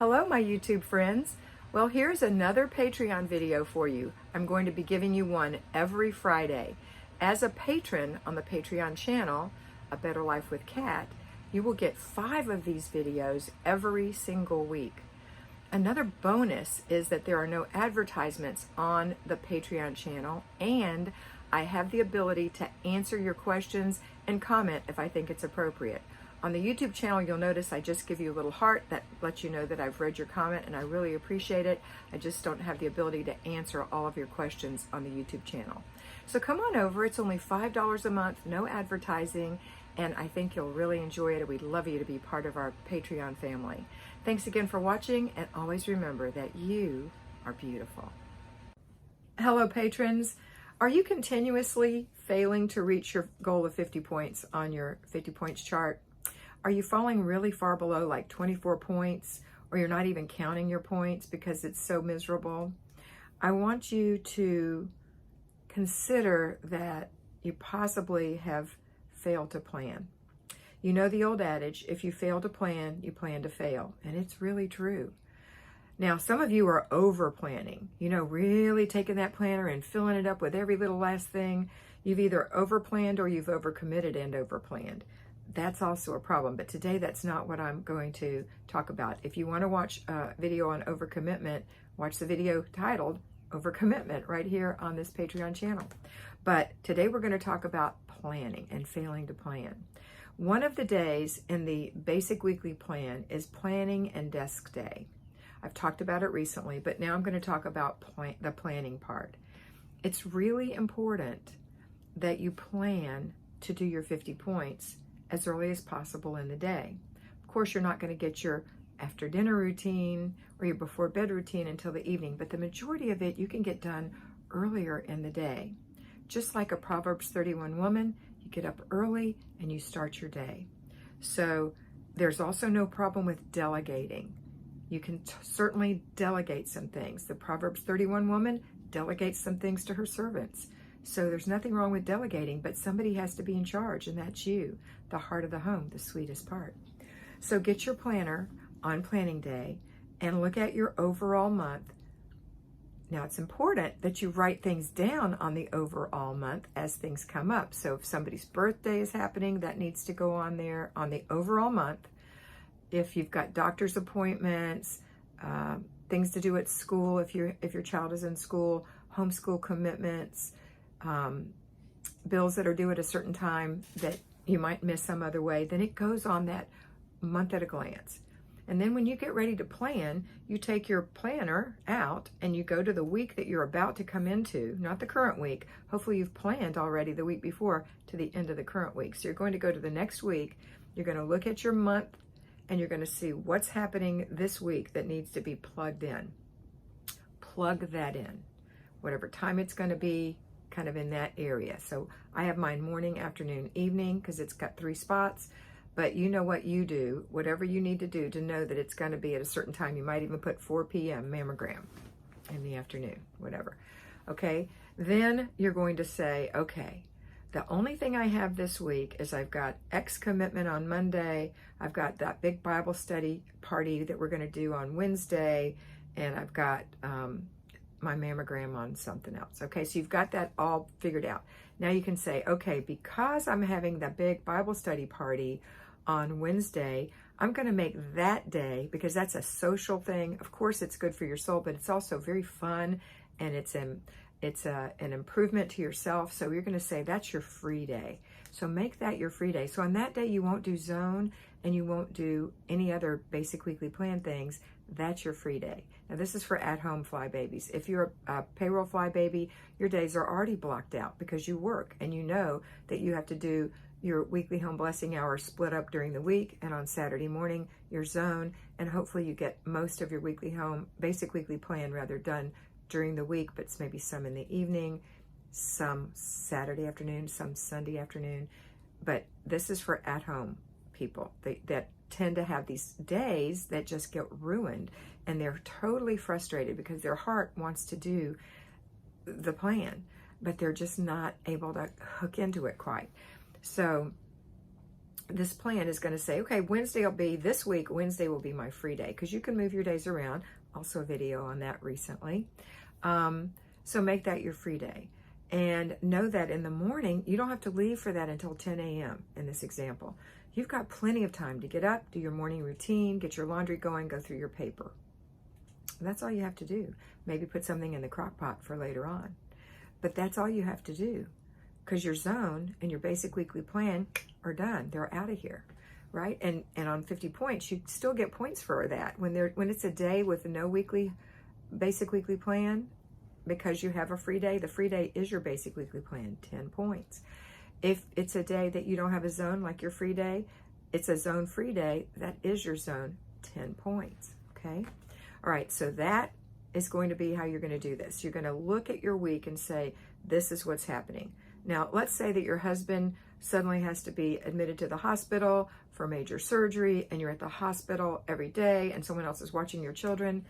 Hello, my YouTube friends. Well, here's another Patreon video for you. I'm going to be giving you one every Friday. As a patron on the Patreon channel, A Better Life with Kat, you will get 5 of these videos every single week. Another bonus is that there are no advertisements on the Patreon channel, and I have the ability to answer your questions and comment if I think it's appropriate. On the YouTube channel, you'll notice I just give you a little heart that lets you know that I've read your comment, and I really appreciate it. I just don't have the ability to answer all of your questions on the YouTube channel. So come on over. It's only $5 a month, no advertising, and I think you'll really enjoy it, and we'd love you to be part of our Patreon family. Thanks again for watching, and always remember that you are beautiful. Hello, patrons. Are you continuously failing to reach your goal of 50 points on your 50 points chart? Are you falling really far below, like 24 points, or you're not even counting your points because it's so miserable? I want you to consider that you possibly have failed to plan. You know the old adage, if you fail to plan, you plan to fail. And it's really true. Now, some of you are over planning, really taking that planner and filling it up with every little last thing. You've either over planned or you've over committed and over planned. That's also a problem, but today that's not what I'm going to talk about. If you want to watch a video on overcommitment, watch the video titled Overcommitment right here on this Patreon channel. But today we're going to talk about planning and failing to plan. One of the days in the basic weekly plan is planning and desk day. I've talked about it recently, but now I'm going to talk about the planning part. It's really important that you plan to do your 50 points as early as possible in the day. Of course, you're not going to get your after dinner routine or your before bed routine until the evening, but the majority of it you can get done earlier in the day. Just like a Proverbs 31 woman, you get up early and you start your day. So there's also no problem with delegating. You can certainly delegate some things. The Proverbs 31 woman delegates some things to her servants. So there's nothing wrong with delegating, but somebody has to be in charge, and that's you, the heart of the home, the sweetest part. So get your planner on planning day and look at your overall month. Now, it's important that you write things down on the overall month as things come up. So if somebody's birthday is happening, that needs to go on there on the overall month. If you've got doctor's appointments, things to do at school, if your child is in school, homeschool commitments, bills that are due at a certain time that you might miss some other way, then it goes on that month at a glance. And then when you get ready to plan, you take your planner out and you go to the week that you're about to come into, not the current week. Hopefully you've planned already the week before to the end of the current week. So you're going to go to the next week, you're going to look at your month, and you're going to see what's happening this week that needs to be plugged in. Plug that in. Whatever time it's going to be, kind of in that area. So I have mine morning, afternoon, evening, because it's got 3 spots. But you know what you do, whatever you need to do to know that it's going to be at a certain time. You might even put 4 p.m. mammogram in the afternoon, whatever. Okay, then you're going to say, okay, the only thing I have this week is I've got X commitment on Monday, I've got that big Bible study party that we're going to do on Wednesday, and I've got my mammogram on something else. Okay, so you've got that all figured out. Now you can say, okay, because I'm having the big Bible study party on Wednesday, I'm going to make that day, because that's a social thing. Of course, it's good for your soul, but it's also very fun, and it's an improvement to yourself. So you're going to say that's your free day. So make that your free day. So on that day, you won't do zone and you won't do any other basic weekly plan things. That's your free day. Now, this is for at-home fly babies. If you're a payroll fly baby, your days are already blocked out because you work and you know that you have to do your weekly home blessing hour split up during the week, and on Saturday morning, your zone, and hopefully you get most of your basic weekly plan done during the week, but maybe some in the evening, some Saturday afternoon, some Sunday afternoon. But this is for at-home people that tend to have these days that just get ruined, and they're totally frustrated because their heart wants to do the plan, but they're just not able to hook into it quite. So this plan is going to say, okay, Wednesday will be, this week, Wednesday will be my free day, because you can move your days around. Also a video on that recently. So make that your free day. And know that in the morning, you don't have to leave for that until 10 a.m. in this example. You've got plenty of time to get up, do your morning routine, get your laundry going, go through your paper. That's all you have to do. Maybe put something in the crock pot for later on. But that's all you have to do, because your zone and your basic weekly plan are done. They're out of here, right? And on 50 points, you still get points for that. When it's a day with no basic weekly plan, because you have a free day, the free day is your basic weekly plan, 10 points. If it's a day that you don't have a zone like your free day, it's a zone free day, that is your zone, 10 points, okay? All right, so that is going to be how you're going to do this. You're going to look at your week and say, this is what's happening. Now, let's say that your husband suddenly has to be admitted to the hospital for major surgery, and you're at the hospital every day, and someone else is watching your children.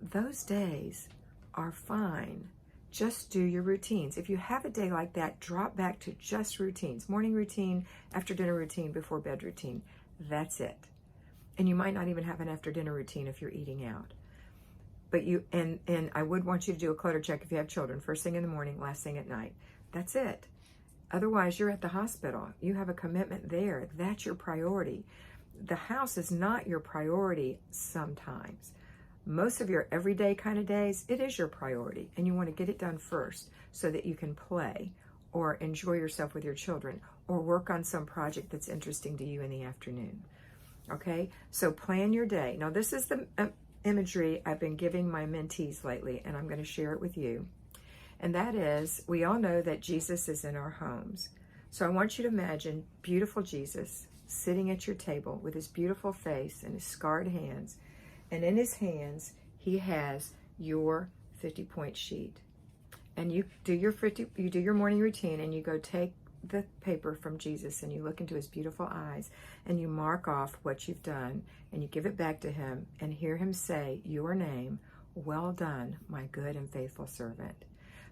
Those days are fine. Just do your routines. If you have a day like that, drop back to just routines. Morning routine, after dinner routine, before bed routine. That's it. And you might not even have an after dinner routine if you're eating out. But and I would want you to do a clutter check if you have children. First thing in the morning, last thing at night. That's it. Otherwise, you're at the hospital. You have a commitment there. That's your priority. The house is not your priority sometimes. Most of your everyday kind of days, it is your priority. And you want to get it done first so that you can play or enjoy yourself with your children or work on some project that's interesting to you in the afternoon. Okay? So plan your day. Now, this is the imagery I've been giving my mentees lately, and I'm going to share it with you. And that is, we all know that Jesus is in our homes. So I want you to imagine beautiful Jesus sitting at your table with his beautiful face and his scarred hands. And in his hands, he has your 50-point sheet. And you do your morning routine, and you go take the paper from Jesus and you look into his beautiful eyes and you mark off what you've done and you give it back to him and hear him say your name, well done, my good and faithful servant.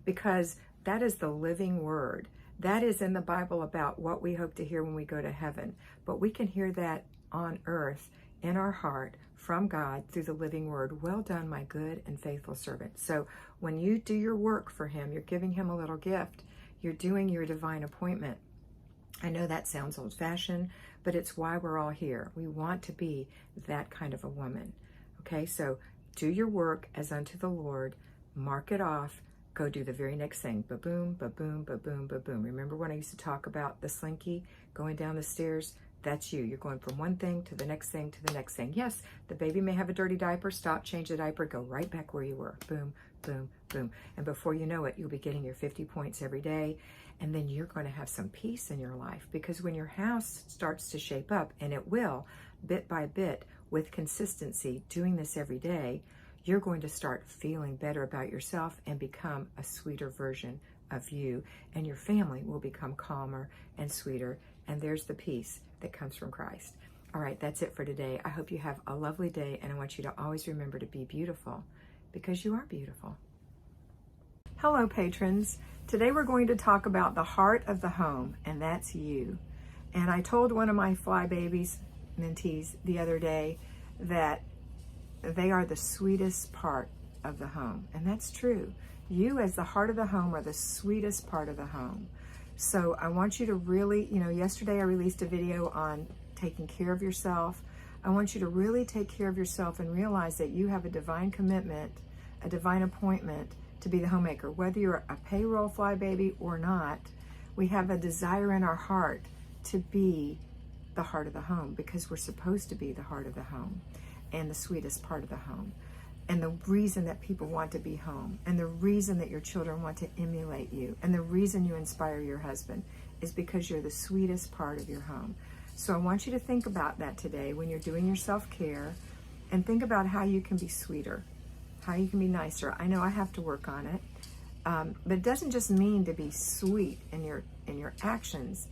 Because that is the living word. That is in the Bible about what we hope to hear when we go to heaven. But we can hear that on earth, in our heart, from God through the living word. Well done, my good and faithful servant. So when you do your work for him, you're giving him a little gift. You're doing your divine appointment. I know that sounds old-fashioned, but it's why we're all here. We want to be that kind of a woman. Okay, so do your work as unto the Lord. Mark it off. Go do the very next thing. Ba-boom, ba-boom, ba-boom, ba-boom. Remember when I used to talk about the slinky going down the stairs? That's you. You're going from one thing to the next thing to the next thing. Yes, the baby may have a dirty diaper. Stop, change the diaper, go right back where you were. Boom, boom, boom. And before you know it, you'll be getting your 50 points every day. And then you're going to have some peace in your life, because when your house starts to shape up, and it will, bit by bit, with consistency, doing this every day, you're going to start feeling better about yourself and become a sweeter version of you. And your family will become calmer and sweeter. And there's the peace that comes from Christ. All right, that's it for today. I hope you have a lovely day, and I want you to always remember to be beautiful, because you are beautiful. Hello, patrons. Today we're going to talk about the heart of the home, and that's you. And I told one of my fly babies, mentees, the other day that they are the sweetest part of the home, and that's true. You, as the heart of the home, are the sweetest part of the home. So I want you to really, yesterday I released a video on taking care of yourself. I want you to really take care of yourself and realize that you have a divine commitment, a divine appointment to be the homemaker. Whether you're a payroll fly baby or not, we have a desire in our heart to be the heart of the home, because we're supposed to be the heart of the home and the sweetest part of the home. And the reason that people want to be home, and the reason that your children want to emulate you, and the reason you inspire your husband is because you're the sweetest part of your home. So I want you to think about that today when you're doing your self-care, and think about how you can be sweeter, how you can be nicer. I know I have to work on it, but it doesn't just mean to be sweet in your actions.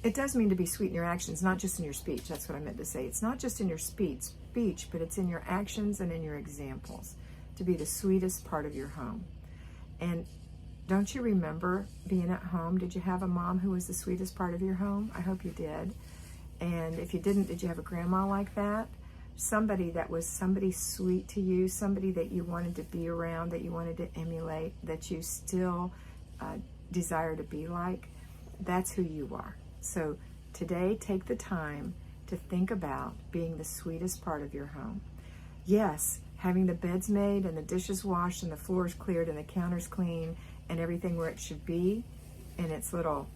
It does mean to be sweet in your actions, not just in your speech. That's what I meant to say. It's not just in your speech, but it's in your actions and in your examples, to be the sweetest part of your home. And don't you remember being at home? Did you have a mom who was the sweetest part of your home? I hope you did. And if you didn't, did you have a grandma like that? Somebody that was somebody sweet to you, somebody that you wanted to be around, that you wanted to emulate, that you still desire to be like. That's who you are. So today, take the time to think about being the sweetest part of your home. Yes, having the beds made and the dishes washed and the floors cleared and the counters clean and everything where it should be in its little,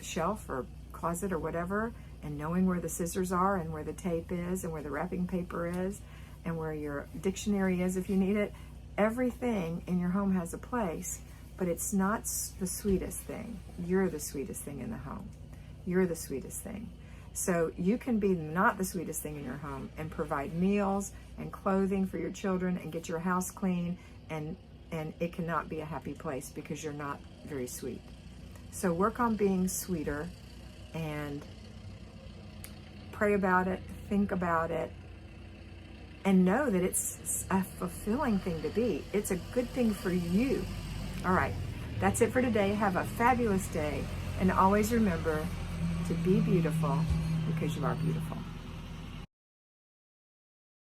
shelf or closet or whatever, and knowing where the scissors are and where the tape is and where the wrapping paper is and where your dictionary is if you need it. Everything in your home has a place, but it's not the sweetest thing. You're the sweetest thing in the home. You're the sweetest thing. So you can be not the sweetest thing in your home and provide meals and clothing for your children and get your house clean, and it cannot be a happy place because you're not very sweet. So work on being sweeter and pray about it, think about it, and know that it's a fulfilling thing to be. It's a good thing for you. All right, that's it for today. Have a fabulous day, and always remember to be beautiful because you are beautiful.